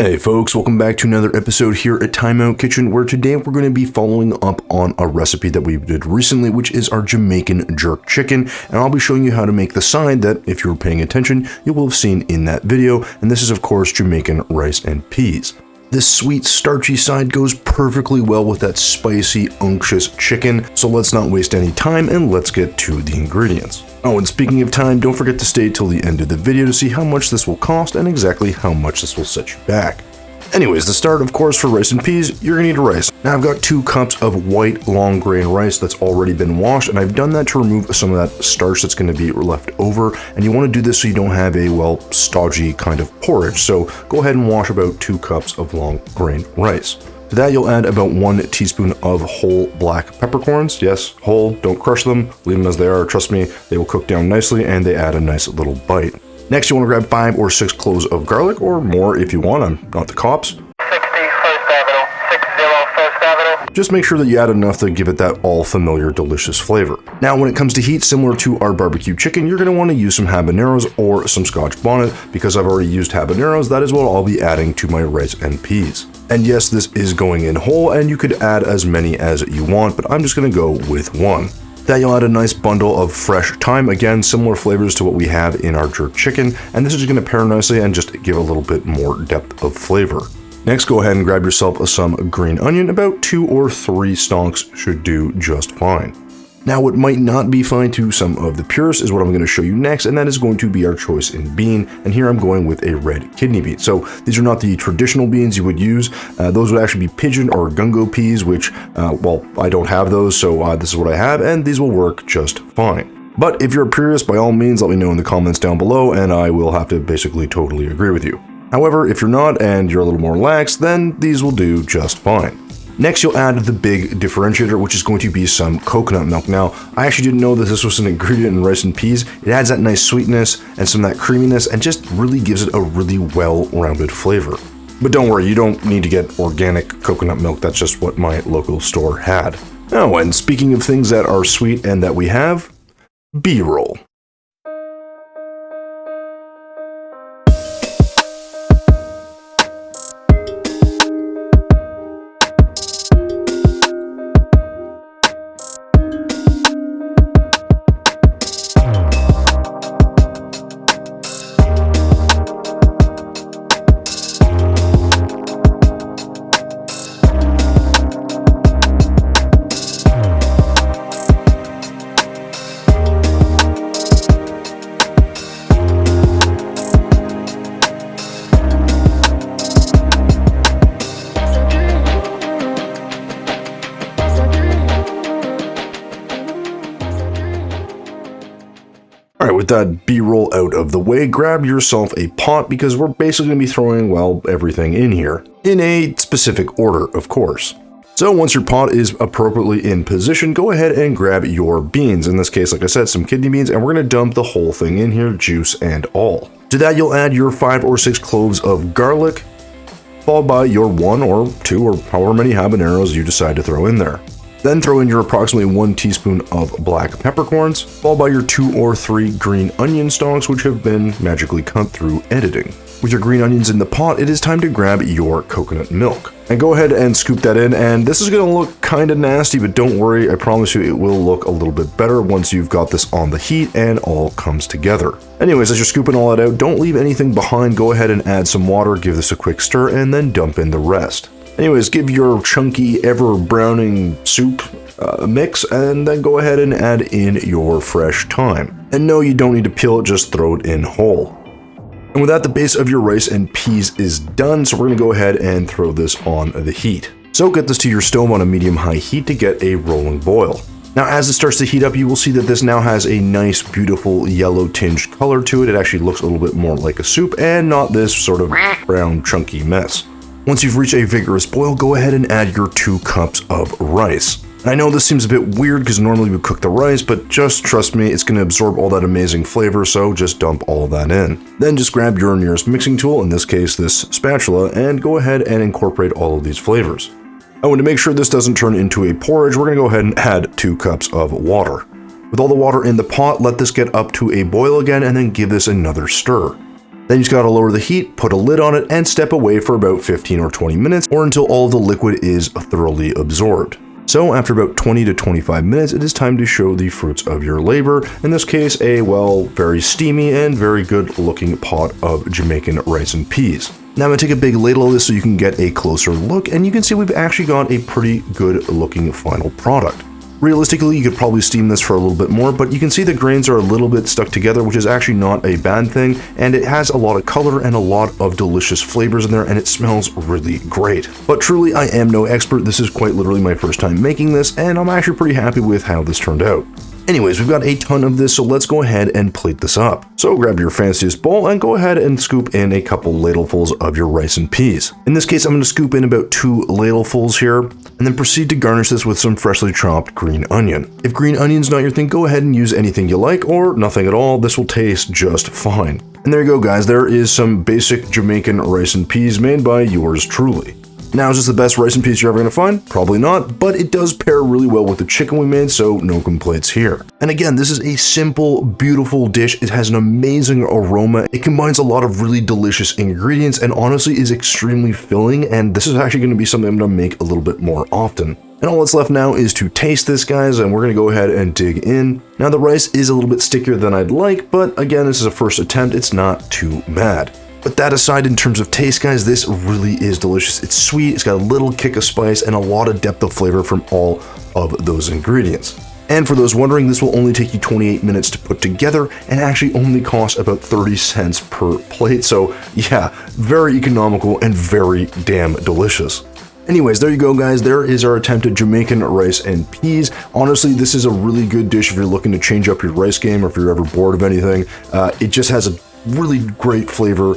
Hey folks, welcome back to another episode here at Time Out Kitchen, where today we're going to be following up on a recipe that we did recently, which is our Jamaican jerk chicken, and I'll be showing you how to make the side that, if you were paying attention, you will have seen in that video, and this is of course Jamaican rice and peas. This sweet, starchy side goes perfectly well with that spicy, unctuous chicken, so let's not waste any time and let's get to the ingredients. Oh, and speaking of time, don't forget to stay till the end of the video to see how much this will cost and exactly how much this will set you back. Anyways, the start, of course, for rice and peas, you're gonna need rice. Now I've got 2 cups of white long grain rice that's already been washed, and I've done that to remove some of that starch that's gonna be left over, and you wanna do this so you don't have a, well, stodgy kind of porridge. So go ahead and wash about 2 cups of long grain rice. To that, you'll add about 1 teaspoon of whole black peppercorns. Yes, whole, don't crush them, leave them as they are. Trust me, they will cook down nicely and they add a nice little bite. Next, you want to grab 5 or 6 cloves of garlic, or more if you want. I'm not the cops. 60 First Avenue, 60 First Avenue. Just make sure that you add enough to give it that all familiar delicious flavor. Now, when it comes to heat, similar to our barbecue chicken, you're going to want to use some habaneros or some Scotch bonnet. Because I've already used habaneros, that is what I'll be adding to my rice and peas. And yes, this is going in whole, and you could add as many as you want, but I'm just going to go with 1. That you'll add a nice bundle of fresh thyme, again similar flavors to what we have in our jerk chicken, and this is going to pair nicely and just give a little bit more depth of flavor. Next, go ahead and grab yourself some green onion. About 2 or 3 stalks should do just fine. Now, what might not be fine to some of the purists is what I'm going to show you next, and that is going to be our choice in bean, and here I'm going with a red kidney bean. So these are not the traditional beans you would use. Those would actually be pigeon or gungo peas, which, well, I don't have those, so this is what I have, and these will work just fine. But if you're a purist, by all means, let me know in the comments down below, and I will have to basically totally agree with you. However, if you're not and you're a little more lax, then these will do just fine. Next, you'll add the big differentiator, which is going to be some coconut milk. Now, I actually didn't know that this was an ingredient in rice and peas. It adds that nice sweetness and some of that creaminess and just really gives it a really well-rounded flavor. But don't worry, you don't need to get organic coconut milk. That's just what my local store had. Oh, and speaking of things that are sweet and that we have, B-roll. Alright, with that B-roll out of the way, grab yourself a pot because we're basically going to be throwing, well, everything in here. In a specific order, of course. So once your pot is appropriately in position, go ahead and grab your beans. In this case, like I said, some kidney beans, and we're going to dump the whole thing in here, juice and all. To that, you'll add your 5 or 6 cloves of garlic, followed by your 1 or 2 or however many habaneros you decide to throw in there. Then throw in your approximately 1 teaspoon of black peppercorns, followed by your 2 or 3 green onion stalks, which have been magically cut through editing. With your green onions in the pot, it is time to grab your coconut milk. And go ahead and scoop that in, and this is going to look kind of nasty, but don't worry, I promise you it will look a little bit better once you've got this on the heat and all comes together. Anyways, as you're scooping all that out, don't leave anything behind. Go ahead and add some water, give this a quick stir, and then dump in the rest. Anyways, give your chunky, ever-browning soup a mix, and then go ahead and add in your fresh thyme. And no, you don't need to peel it, just throw it in whole. And with that, the base of your rice and peas is done, so we're going to go ahead and throw this on the heat. So get this to your stove on a medium-high heat to get a rolling boil. Now, as it starts to heat up, you will see that this now has a nice, beautiful yellow tinged color to it. It actually looks a little bit more like a soup and not this sort of brown, chunky mess. Once you've reached a vigorous boil, go ahead and add your 2 cups of rice. I know this seems a bit weird because normally we cook the rice, but just trust me, it's going to absorb all that amazing flavor, so just dump all of that in. Then just grab your nearest mixing tool, in this case this spatula, and go ahead and incorporate all of these flavors. Oh, and to make sure this doesn't turn into a porridge, we're going to go ahead and add 2 cups of water. With all the water in the pot, let this get up to a boil again and then give this another stir. Then you just gotta lower the heat, put a lid on it, and step away for about 15 or 20 minutes, or until all of the liquid is thoroughly absorbed. So after about 20 to 25 minutes, it is time to show the fruits of your labor. In this case, a, well, very steamy and very good looking pot of Jamaican rice and peas. Now I'm gonna take a big ladle of this so you can get a closer look, and you can see we've actually got a pretty good looking final product. Realistically, you could probably steam this for a little bit more, but you can see the grains are a little bit stuck together, which is actually not a bad thing, and it has a lot of color and a lot of delicious flavors in there, and it smells really great. But truly, I am no expert. This is quite literally my first time making this, and I'm actually pretty happy with how this turned out. Anyways, we've got a ton of this, so let's go ahead and plate this up. So grab your fanciest bowl and go ahead and scoop in a couple ladlefuls of your rice and peas. In this case, I'm going to scoop in about 2 ladlefuls here, and then proceed to garnish this with some freshly chopped green onion. If green onion's not your thing, go ahead and use anything you like, or nothing at all. This will taste just fine. And there you go, guys. There is some basic Jamaican rice and peas made by yours truly. Now, is this the best rice and peas you're ever gonna find? Probably not, but it does pair really well with the chicken we made, so no complaints here. And again, this is a simple, beautiful dish. It has an amazing aroma. It combines a lot of really delicious ingredients and honestly is extremely filling, and this is actually gonna be something I'm gonna make a little bit more often. And all that's left now is to taste this, guys, and we're gonna go ahead and dig in. Now, the rice is a little bit stickier than I'd like, but again, this is a first attempt. It's not too bad. But that aside, in terms of taste, guys, this really is delicious. It's sweet, it's got a little kick of spice, and a lot of depth of flavor from all of those ingredients. And for those wondering, this will only take you 28 minutes to put together and actually only cost about 30 cents per plate. So yeah, very economical and very damn delicious. Anyways, there you go, guys. There is our attempt at Jamaican rice and peas. Honestly, this is a really good dish if you're looking to change up your rice game or if you're ever bored of anything. It just has a really great flavor,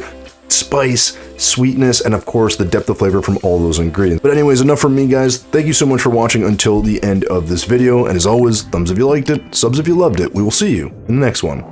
spice, sweetness, and of course the depth of flavor from all those ingredients. But anyways, enough from me, guys. Thank you so much for watching until the end of this video, and as always, thumbs if you liked it, subs if you loved it. We will see you in the next one.